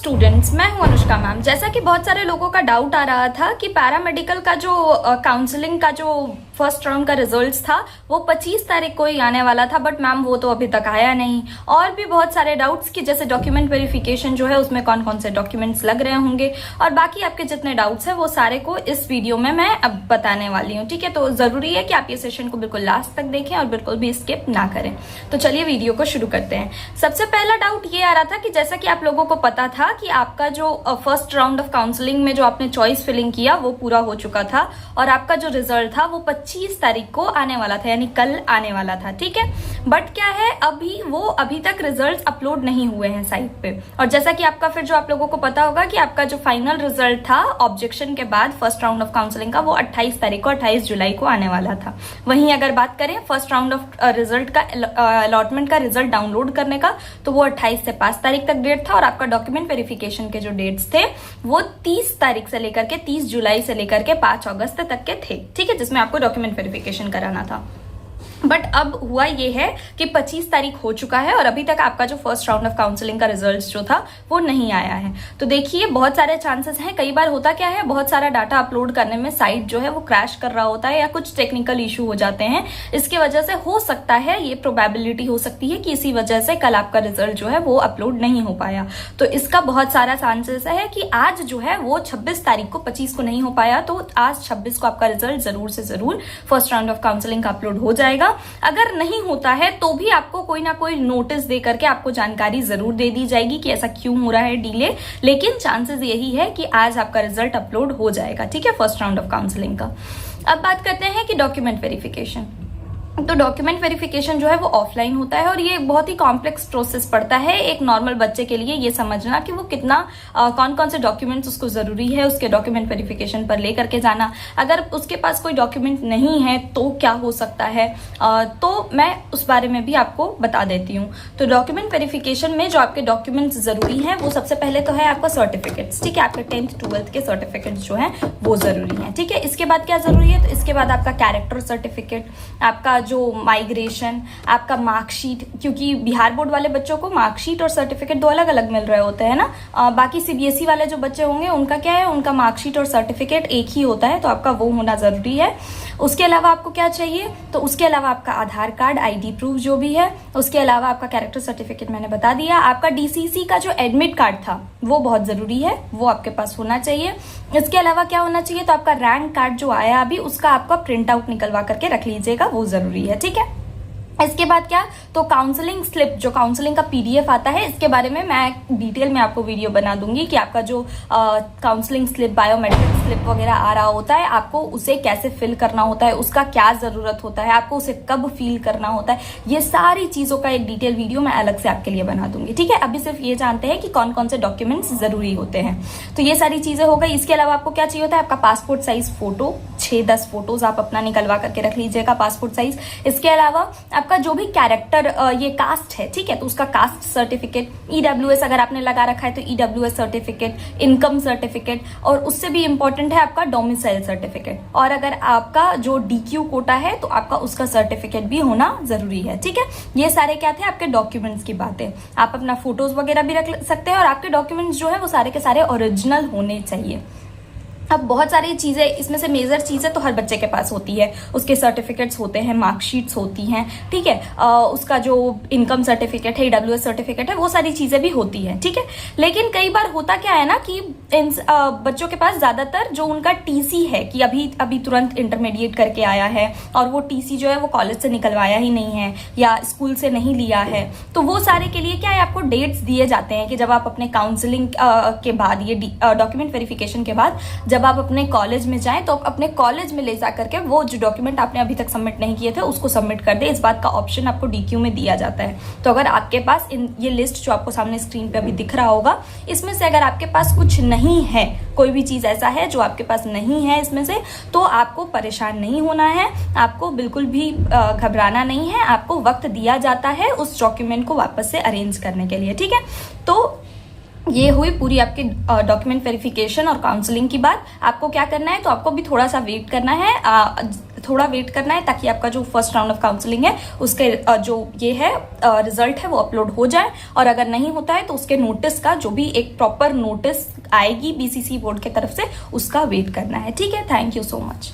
Students, मैं हूं Anushka ma'am. जैसा कि बहुत सारे लोगों का डाउट आ रहा था कि पैरामेडिकल का जो काउंसलिंग का जो फर्स्ट राउंड का रिजल्ट्स था वो 25 तारीख को ही आने वाला था, बट मैम वो तो अभी तक आया नहीं। और भी बहुत सारे डाउट्स कि जैसे डॉक्यूमेंट वेरिफिकेशन जो है उसमें कौन कौन से डॉक्यूमेंट्स लग रहे होंगे और बाकी आपके जितने डाउट्स हैं वो सारे को इस वीडियो में मैं अब बताने वाली हूँ। ठीक है, तो जरूरी है कि आप ये सेशन को बिल्कुल लास्ट तक देखें और बिल्कुल भी स्किप ना करें। तो चलिए वीडियो को शुरू करते हैं। सबसे पहला डाउट ये आ रहा था कि जैसा कि आप लोगों को पता था कि आपका जो फर्स्ट राउंड ऑफ काउंसलिंग में जो आपने चॉइस फिलिंग किया वो पूरा हो चुका था और आपका जो रिजल्ट था वो 25 तारीख को आने वाला था, यानी कल आने वाला था। ठीक है, बट क्या है अभी तक रिजल्ट अपलोड नहीं हुए हैं साइट पे। और जैसा कि आपका फिर जो आप लोगों को पता होगा कि आपका जो फाइनल रिजल्ट था ऑब्जेक्शन के बाद फर्स्ट राउंड ऑफ काउंसलिंग का वो 28 तारीख को 28 जुलाई को आने वाला था। वहीं अगर बात करें फर्स्ट राउंड ऑफ रिजल्ट का अलॉटमेंट का रिजल्ट डाउनलोड करने का तो वो 28 से 5 तारीख तक डेट था और आपका डॉक्यूमेंट वेरिफिकेशन के जो डेट्स थे वो 30 तारीख से लेकर के 30 जुलाई से लेकर के 5 अगस्त तक के थे। ठीक है, जिसमें आपको डॉक्यूमेंट वेरिफिकेशन कराना था। बट अब हुआ ये है कि 25 तारीख हो चुका है और अभी तक आपका जो फर्स्ट राउंड ऑफ काउंसलिंग का रिजल्ट जो था वो नहीं आया है। तो देखिए बहुत सारे चांसेस हैं। कई बार होता क्या है, बहुत सारा डाटा अपलोड करने में साइट जो है वो क्रैश कर रहा होता है या कुछ टेक्निकल इशू हो जाते हैं। इसकी वजह से हो सकता है, ये प्रोबेबिलिटी हो सकती है कि इसी वजह से कल आपका रिजल्ट जो है वो अपलोड नहीं हो पाया। तो इसका बहुत सारा चांसेस है कि आज जो है वो 26 तारीख को, 25 को नहीं हो पाया तो आज 26 को आपका रिजल्ट जरूर से जरूर फर्स्ट राउंड ऑफ काउंसलिंग का अपलोड हो जाएगा। अगर नहीं होता है तो भी आपको कोई ना कोई नोटिस दे करके आपको जानकारी जरूर दे दी जाएगी कि ऐसा क्यों हो रहा है डिले, लेकिन चांसेस यही है कि आज आपका रिजल्ट अपलोड हो जाएगा। ठीक है, फर्स्ट राउंड ऑफ काउंसलिंग का। अब बात करते हैं कि डॉक्यूमेंट वेरिफिकेशन। तो डॉक्यूमेंट वेरिफिकेशन जो है वो ऑफलाइन होता है और ये बहुत ही कॉम्प्लेक्स प्रोसेस पड़ता है एक नॉर्मल बच्चे के लिए ये समझना कि वो कितना कौन कौन से डॉक्यूमेंट्स उसको जरूरी है उसके डॉक्यूमेंट वेरिफिकेशन पर लेकर के जाना। अगर उसके पास कोई डॉक्यूमेंट नहीं है तो क्या हो सकता है, तो मैं उस बारे में भी आपको बता देती हूँ। तो डॉक्यूमेंट वेरिफिकेशन में जो आपके डॉक्यूमेंट्स जरूरी हैं वो सबसे पहले तो है आपका सर्टिफिकेट्स। ठीक है, आपके 10th 12th के सर्टिफिकेट्स जो है वो जरूरी है। ठीक है, इसके बाद क्या जरूरी है, तो इसके बाद आपका कैरेक्टर सर्टिफिकेट, आपका जो माइग्रेशन, आपका मार्कशीट, क्योंकि बिहार बोर्ड वाले बच्चों को मार्कशीट और सर्टिफिकेट दो अलग अलग मिल रहे होते हैं ना। बाकी सीबीएसई वाले जो बच्चे होंगे उनका क्या है, उनका मार्कशीट और सर्टिफिकेट एक ही होता है, तो आपका वो होना जरूरी है। उसके अलावा आपको क्या चाहिए, तो उसके अलावा आपका आधार कार्ड, आईडी प्रूफ जो भी है, उसके अलावा आपका कैरेक्टर सर्टिफिकेट मैंने बता दिया। आपका डीसीसी का जो एडमिट कार्ड था वो बहुत जरूरी है, वो आपके पास होना चाहिए। इसके अलावा क्या होना चाहिए, तो आपका रैंक कार्ड जो आया अभी उसका आपका प्रिंट आउट निकलवा करके रख लीजिएगा, वो जरूरी है। ठीक है, इसके बाद क्या, तो काउंसलिंग स्लिप, जो काउंसलिंग का पीडीएफ आता है, इसके बारे में मैं डिटेल में आपको वीडियो बना दूंगी कि आपका जो काउंसलिंग स्लिप, बायोमेट्रिक स्लिप वगैरह आ रहा होता है, आपको उसे कैसे फिल करना होता है, उसका क्या जरूरत होता है, आपको उसे कब फिल करना होता है, ये सारी चीजों का एक डिटेल वीडियो मैं अलग से आपके लिए बना दूंगी। ठीक है, अभी सिर्फ ये जानते हैं कि कौन कौन से डॉक्यूमेंट्स जरूरी होते हैं। तो ये सारी चीजें हो गई। इसके अलावा आपको क्या चाहिए होता है, आपका पासपोर्ट साइज फोटो, 6-10 फोटोज आप अपना निकलवा करके रख लीजिएगा, पासपोर्ट साइज। इसके अलावा आपका जो भी कैरेक्टर ये कास्ट है, ठीक है, तो उसका कास्ट सर्टिफिकेट, ईडब्ल्यूएस अगर आपने लगा रखा है तो ईडब्ल्यूएस सर्टिफिकेट, इनकम सर्टिफिकेट, और उससे भी इंपॉर्टेंट है आपका डोमिसाइल सर्टिफिकेट। और अगर आपका जो डीक्यू कोटा है तो आपका उसका सर्टिफिकेट भी होना जरूरी है। ठीक है, ये सारे क्या थे आपके डॉक्यूमेंट्स की बातें। आप अपना फोटोज वगैरह भी रख सकते हैं और आपके डॉक्यूमेंट्स जो है वो सारे के सारे ओरिजिनल होने चाहिए। अब बहुत सारी चीजें इसमें से मेजर चीजें तो हर बच्चे के पास होती है, उसके सर्टिफिकेट्स होते हैं, मार्कशीट्स होती हैं। ठीक है, उसका जो इनकम सर्टिफिकेट है, ईडब्ल्यूएस सर्टिफिकेट है, वो सारी चीजें भी होती हैं। ठीक है, लेकिन कई बार होता क्या है ना कि इन बच्चों के पास ज्यादातर जो उनका टीसी है कि अभी तुरंत इंटरमीडिएट करके आया है और वो टीसी जो है वो कॉलेज से निकलवाया ही नहीं है या स्कूल से नहीं लिया है, तो वो सारे के लिए क्या है, आपको डेट्स दिए जाते हैं कि जब आप अपने काउंसलिंग के बाद, ये डॉक्यूमेंट वेरिफिकेशन के बाद जब आप अपने कॉलेज में जाएं तो अपने कॉलेज में ले जा करके वो जो डॉक्यूमेंट आपने अभी तक सबमिट नहीं किए थे उसको सबमिट कर दे। इस बात का ऑप्शन आपको डीक्यू में दिया जाता है। तो अगर आपके पास ये लिस्ट जो आपको सामने स्क्रीन पे अभी दिख रहा होगा, इसमें से अगर आपके पास कुछ नहीं है, कोई भी चीज ऐसा है जो आपके पास नहीं है इसमें से, तो आपको परेशान नहीं होना है, आपको बिल्कुल भी घबराना नहीं है। आपको वक्त दिया जाता है उस डॉक्यूमेंट को वापस से अरेंज करने के लिए। ठीक है, तो ये हुई पूरी आपकी डॉक्यूमेंट वेरिफिकेशन और काउंसलिंग की बात। आपको क्या करना है, तो आपको भी थोड़ा सा वेट करना है, थोड़ा वेट करना है ताकि आपका जो फर्स्ट राउंड ऑफ काउंसलिंग है उसके जो ये है रिजल्ट है वो अपलोड हो जाए। और अगर नहीं होता है तो उसके नोटिस का जो भी एक प्रॉपर नोटिस आएगी बीसीसी बोर्ड की तरफ से, उसका वेट करना है। ठीक है, थैंक यू सो मच।